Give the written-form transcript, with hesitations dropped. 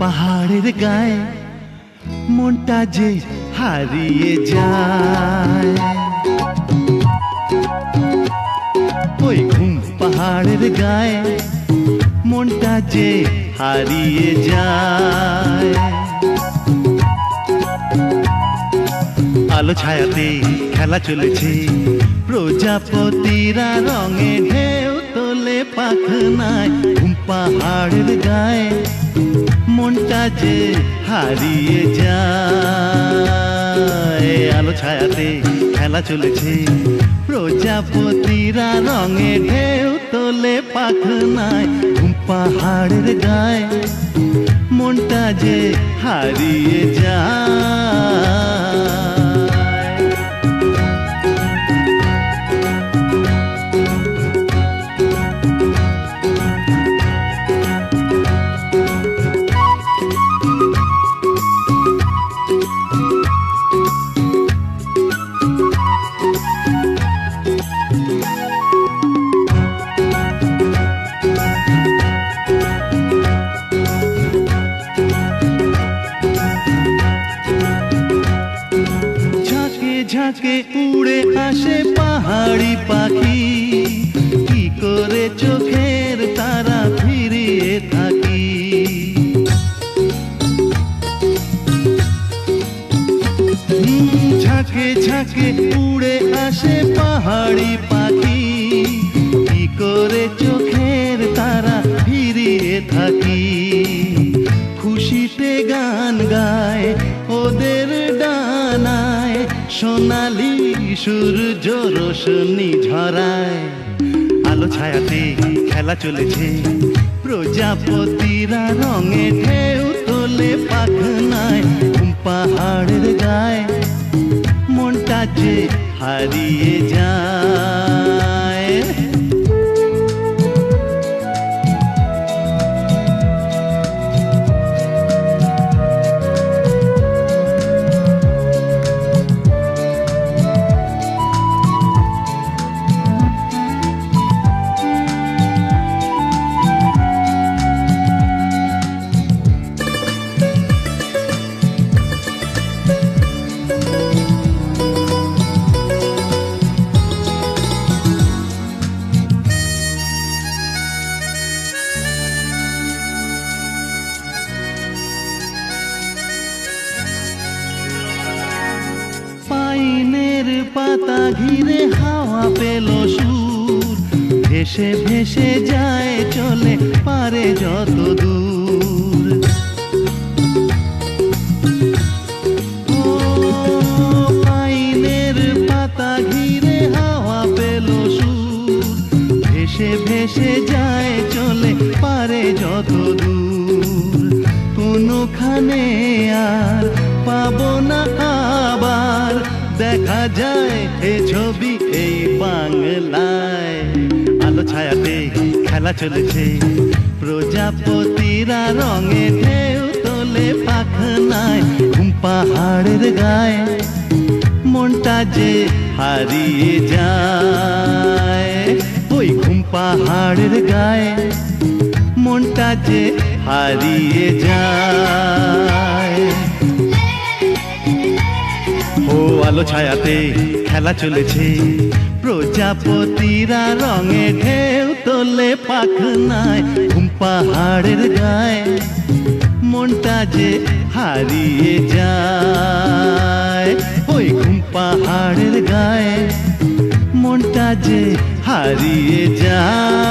পাহাড়ের গায়ে মনটা যে হারিয়ে যায়। ওই ঘুম পাহাড়ের গায়ে মনটা যে হারিয়ে যায়। আলো ছায়াতে খেলা চলেছে, প্রজাপতিরা রঙে ঢেউ তোলে পাখনায়। ঘুম পাহাড়ের গায়ে মনটা যে হারিয়ে যায়। আলো ছায়াতে খেলা চলেছে, প্রজাপতিরা রঙে ঢেউ তোলে পাখনায়। ঘুম পাহাড়ের গায়ে মনটা যে হারিয়ে যায়। ঝাঁকে উড়ে আসে পাহাড়ি পাখি, কি করে চোখের তারা ফিরিয়ে থাকি। ঝাঁকে ঝাঁকে উড়ে আসে পাহাড়ি পাখি, কি করে চোখের তারা ফিরিয়ে থাকি। খুশিতে গান গায় ওদের ডানায়, সোনালি সূর্য রোশনি ঝরায়। আলো ছায়াতে খেলা চলেছে, প্রজাপতিরা রঙে ঢেউ তোলে পাখনায়। ঘুম পাহাড়ের গায়ে মনটা যে হারিয়ে যায়। পাইনের পাতা ঘিরে হাওয়া পেল সুর, ভেসে ভেসে যায় চলে পারে যত দূর। ও পাইনের পাতা ঘিরে হাওয়া পেল সুর, ভেসে ভেসে যায় চলে পারে যত দূর। কোনোখানে আর পাবো না আবার দেখা যায় এ ছবি এই বাংলায়। আলো ছায়াতে খেলা চলেছে, প্রজাপতিরা রঙে ঢেউ তোলে পাখনায়। ঘুম পাহাড়ের গায়ে মনটা যে হারিয়ে যায়। ওই ঘুম পাহাড়ের গায়ে মনটা যে হারিয়ে যায়। ও আলো ছায়াতে খেলা চলেছে, প্রজাপতিরা রঙে ঢেউ তোলে পাখনায়। ঘুম পাহাড়ের গায়ে মনটা যে হারিয়ে যায়। ওই ঘুম পাহাড়ের গায়ে মনটা যে হারিয়ে যায়।